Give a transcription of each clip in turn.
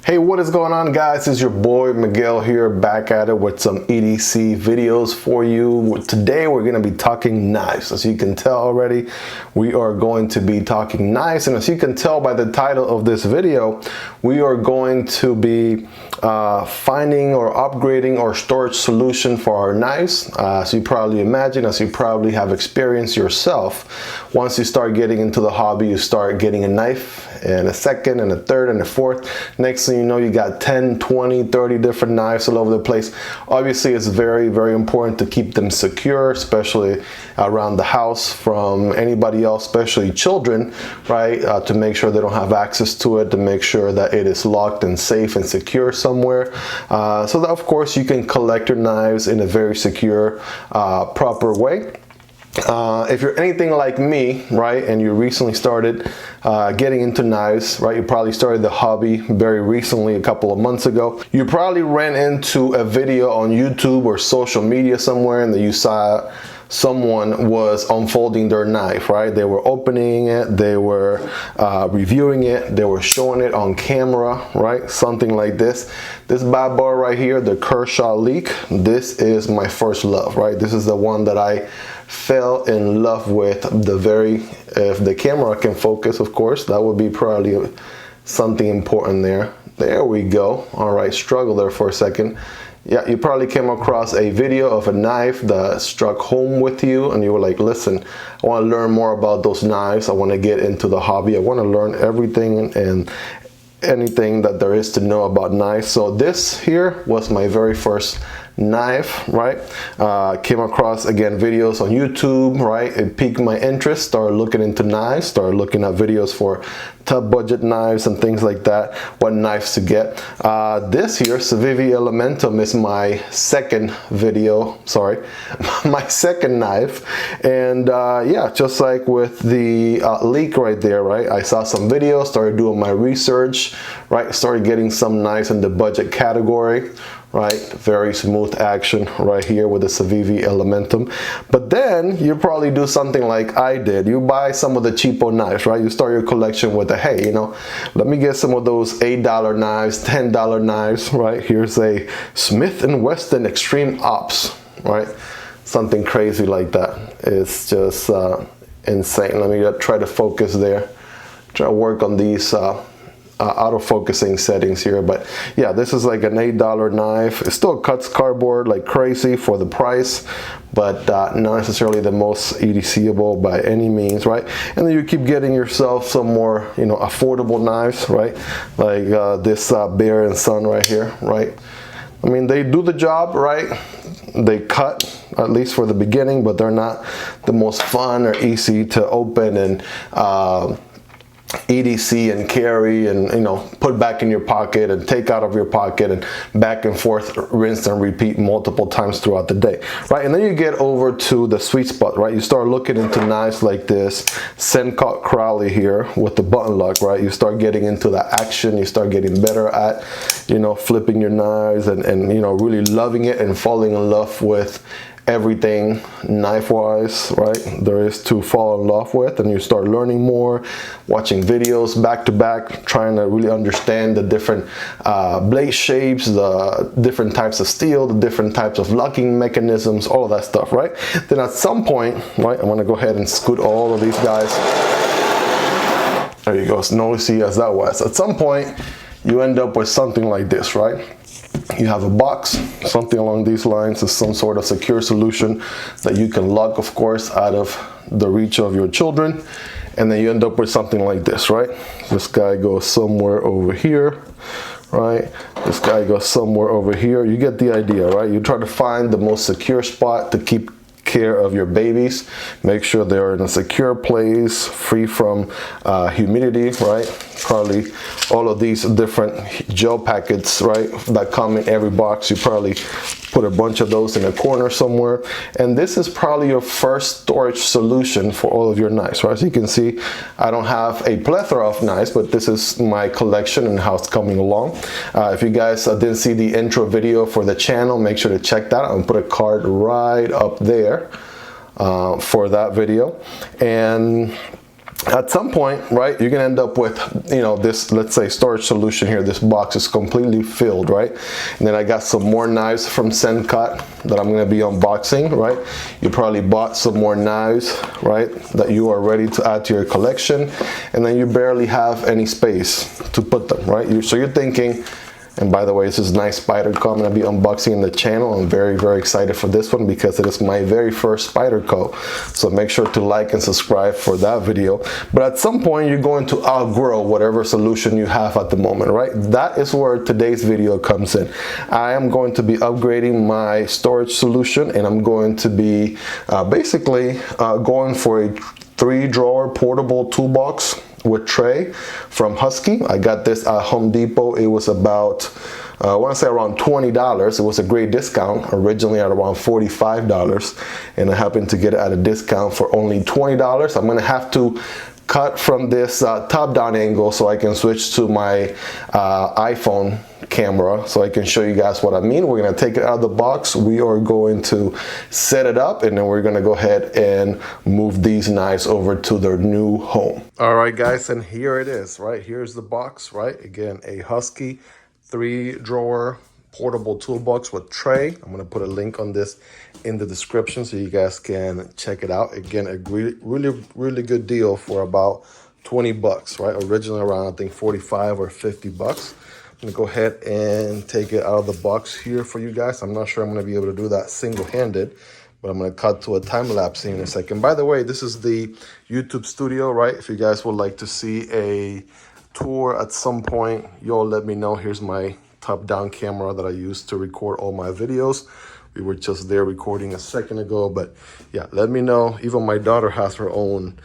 Hey, what is going on, guys? It's your boy Miguel here, back at it with some EDC videos for you. Today we're going to be talking knives. As you can tell already, we are going to be talking knives, and as you can tell by the title of this video, we are going to be finding or upgrading our storage solution for our knives. As you probably imagine, as you probably have experienced yourself, once you start getting into the hobby, you start getting a knife and a second and a third and a fourth. Next thing you know, you got 10, 20, 30 different knives all over the place. Obviously, it's very, very important to keep them secure, especially around the house from anybody else, especially children, right? To make sure they don't have access to it, to make sure that it is locked and safe and secure somewhere. So that, of course, you can collect your knives in a very secure, proper way. If you're anything like me, right, and you recently started getting into knives, right, you probably started the hobby very recently, a couple of months ago, you probably ran into a video on YouTube or social media somewhere, and that you saw someone was unfolding their knife, right? They were opening it, they were reviewing it, they were showing it on camera, right? Something like this. This bad boy right here, the Kershaw Leek, this is my first love, right? This is the one that I fell in love with. If the camera can focus, of course, that would be probably something important there. There we go. All right, struggle there for a second. Yeah, you probably came across a video of a knife that struck home with you, and you were like, listen, I want to learn more about those knives. I want to get into the hobby. I want to learn everything and anything that there is to know about knives. So this here was my very first knife, right? Came across, again, videos on YouTube, right? It piqued my interest, started looking into knives, started looking at videos for top budget knives and things like that, what knives to get. This here, Civivi Elementum, is my second video, sorry, my second knife. And yeah, just like with the Leek right there, right? I saw some videos, started doing my research, right? Started getting some knives in the budget category, right? Very smooth action right here with the Civivi Elementum. But then you probably do something like I did. You buy some of the cheapo knives, right? You start your collection with a, hey, you know, let me get some of those $8 knives, $10 knives, right? Here's a Smith & Wesson Extreme Ops, right? Something crazy like that. It's just insane. Let me try to focus there. Try to work on these auto-focusing settings here, but yeah, this is like an $8 knife. It still cuts cardboard like crazy for the price, but not necessarily the most EDCable by any means, right? And then you keep getting yourself some more, you know, affordable knives, right? Like this Bear & Son right here, right? I mean, they do the job, right? They cut, at least for the beginning, but they're not the most fun or easy to open and EDC and carry and, you know, put back in your pocket and take out of your pocket and back and forth, rinse and repeat multiple times throughout the day, right? And then you get over to the sweet spot, right? You start looking into knives like this Sencut Crowley here with the button lock, right? You start getting into the action, you start getting better at, you know, flipping your knives and you know, really loving it and falling in love with everything knife-wise, right, there is to fall in love with. And you start learning more, watching videos back to back, trying to really understand the different blade shapes, the different types of steel, the different types of locking mechanisms, all of that stuff, right? Then at some point, right, I'm gonna go ahead and scoot all of these guys. There you go, as noisy as that was. At some point, you end up with something like this, right? You have a box, something along these lines, is some sort of secure solution that you can lock, of course, out of the reach of your children. And then you end up with something like this, right? This guy goes somewhere over here, right? This guy goes somewhere over here. You get the idea, right? You try to find the most secure spot to keep care of your babies. Make sure they're in a secure place, free from humidity, right? Probably all of these different gel packets, right, that come in every box. You probably put a bunch of those in a corner somewhere. And this is probably your first storage solution for all of your knives, right? So you can see I don't have a plethora of knives, but this is my collection and how it's coming along. If you guys didn't see the intro video for the channel, make sure to check that out and put a card right up there for that video. And at some point, right, you're gonna end up with, you know, this, let's say, storage solution here. This box is completely filled, right? And then I got some more knives from Sencut that I'm gonna be unboxing, right? You probably bought some more knives, right, that you are ready to add to your collection, and then you barely have any space to put them, right? So you're thinking, and by the way, this is nice Spyderco I'm going to be unboxing in the channel. I'm very, very excited for this one because it is my very first Spyderco. So make sure to like and subscribe for that video. But at some point, you're going to outgrow whatever solution you have at the moment, right? That is where today's video comes in. I am going to be upgrading my storage solution, and I'm going to be basically going for a 3-drawer portable toolbox with tray from Husky. I got this at Home Depot. It was about I want to say around $20. It was a great discount, originally at around $45, and I happened to get it at a discount for only $20. I'm going to have to cut from this top-down angle so I can switch to my iPhone camera so I can show you guys what I mean. We're going to take it out of the box. We are going to set it up, and then we're going to go ahead and move these knives over to their new home. All right, guys, and here it is, right? Here's the box, right? Again, a Husky 3-drawer portable toolbox with tray. I'm going to put a link on this in the description so you guys can check it out. Again, a really good deal for about 20 bucks, right? Originally around, I think, 45 or 50 bucks. I'm gonna go ahead and take it out of the box here for you guys. I'm not sure I'm gonna be able to do that single-handed, but I'm gonna cut to a time lapse here in a second. By the way, this is the YouTube studio, right? If you guys would like to see a tour at some point, y'all let me know. Here's my top-down camera that I use to record all my videos. We were just there recording a second ago, but yeah, let me know. Even my daughter has her own,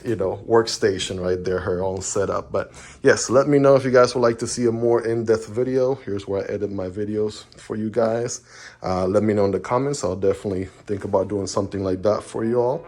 you know, workstation right there, her own setup. But yes, let me know if you guys would like to see a more in-depth video. Here's where I edit my videos for you guys. Let me know in the comments. I'll definitely think about doing something like that for you all.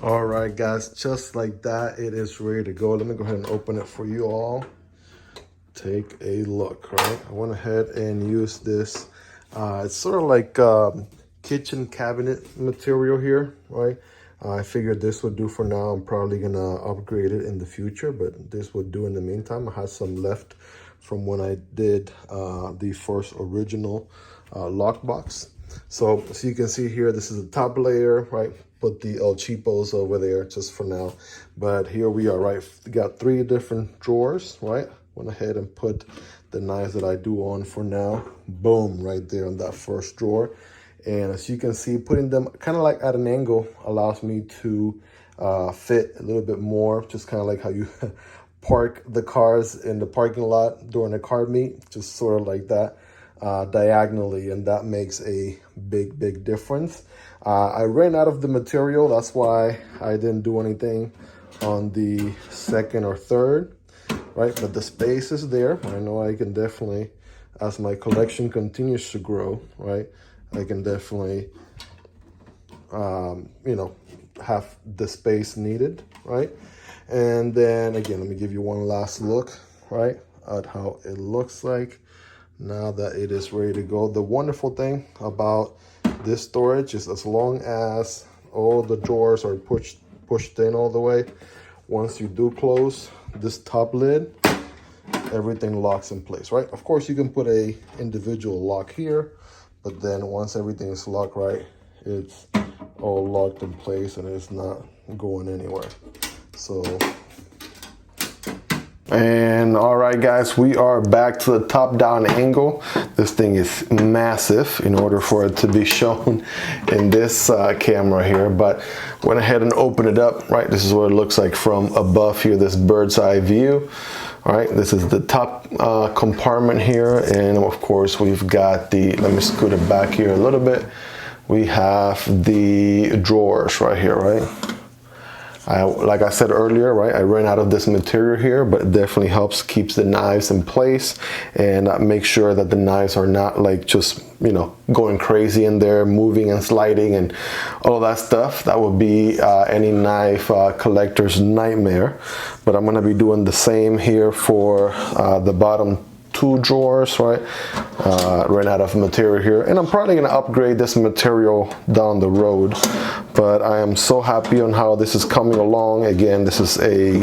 All right, guys, just like that, it is ready to go. Let me go ahead and open it for you all. Take a look, right? I went ahead and used this. It's sort of like kitchen cabinet material here, right? I figured this would do for now. I'm probably gonna upgrade it in the future, but this would do in the meantime. I had some left from when I did the first original lockbox. So as you can see here, this is the top layer, right? Put the El Cheapos over there just for now. But here we are, right? We got 3 different drawers, right? Went ahead and put the knives that I do on for now. Boom, right there on that first drawer. And as you can see, putting them kind of like at an angle allows me to fit a little bit more, just kind of like how you park the cars in the parking lot during a car meet, just sort of like that. Diagonally, and that makes a big difference. I ran out of the material, that's why I didn't do anything on the second or third, right? But the space is there. I know I can definitely, as my collection continues to grow, right, I can definitely you know, have the space needed, right? And then again, let me give you one last look, right, at how it looks like now that it is ready to go. The wonderful thing about this storage is as long as all the drawers are pushed in all the way, once you do close this top lid, everything locks in place, right? Of course, you can put a individual lock here, but then once everything is locked, right, it's all locked in place and it's not going anywhere. So, and all right, guys, we are back to the top down angle. This thing is massive in order for it to be shown in this camera here, but went ahead and opened it up, right? This is what it looks like from above here, this bird's eye view. All right, this is the top compartment here, and of course we've got the, let me scoot it back here a little bit. We have the drawers right here, right? Like I said earlier, right, I ran out of this material here, but it definitely helps keeps the knives in place and make sure that the knives are not like just, you know, going crazy in there, moving and sliding and all that stuff. That would be any knife collector's nightmare. But I'm gonna be doing the same here for the bottom two drawers, right? Ran out of material here, and I'm probably gonna upgrade this material down the road, but I am so happy on how this is coming along. Again, this is a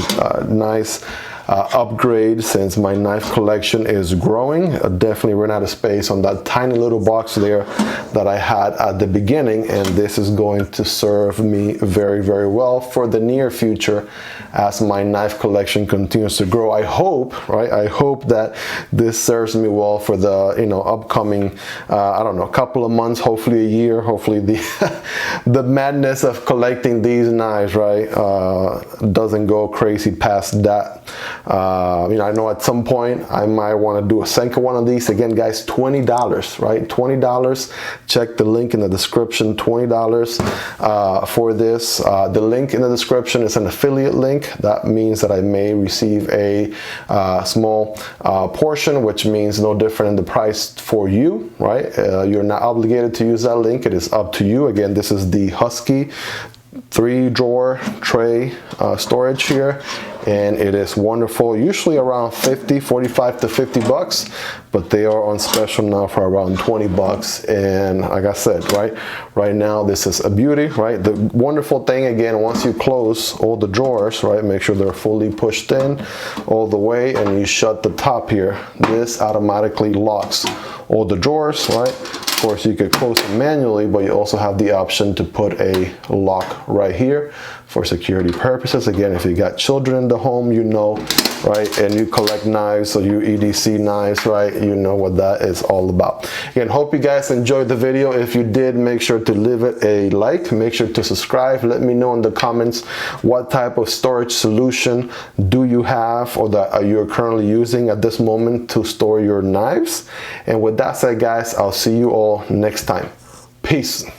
nice upgrade since my knife collection is growing. I definitely ran out of space on that tiny little box there that I had at the beginning, and this is going to serve me very, very well for the near future as my knife collection continues to grow. I hope, right? I hope that this serves me well for the, you know, upcoming, I don't know, couple of months, hopefully a year, hopefully the the madness of collecting these knives, right, doesn't go crazy past that. You know, I know at some point I might want to do a second one of these. Again, guys, $20, right? $20. Check the link in the description. $20 for this. The link in the description is an affiliate link. That means that I may receive a small portion, which means no different in the price for you, right? You're not obligated to use that link. It is up to you. Again, this is the Husky 3-drawer tray storage here, and it is wonderful. Usually around 45 to 50 bucks, but they are on special now for around 20 bucks. And like I said, right now this is a beauty, right? The wonderful thing, again, once you close all the drawers, right, make sure they're fully pushed in all the way, and you shut the top here, this automatically locks all the drawers, right? Of course, you could close it manually, but you also have the option to put a lock right here for security purposes. Again, if you got children in the home, you know, right, and you collect knives, so you EDC knives, right, you know what that is all about. Again, hope you guys enjoyed the video. If you did, make sure to leave it a like, make sure to subscribe. Let me know in the comments what type of storage solution do you have or that you're currently using at this moment to store your knives. And with that said, guys, I'll see you all next time. Peace.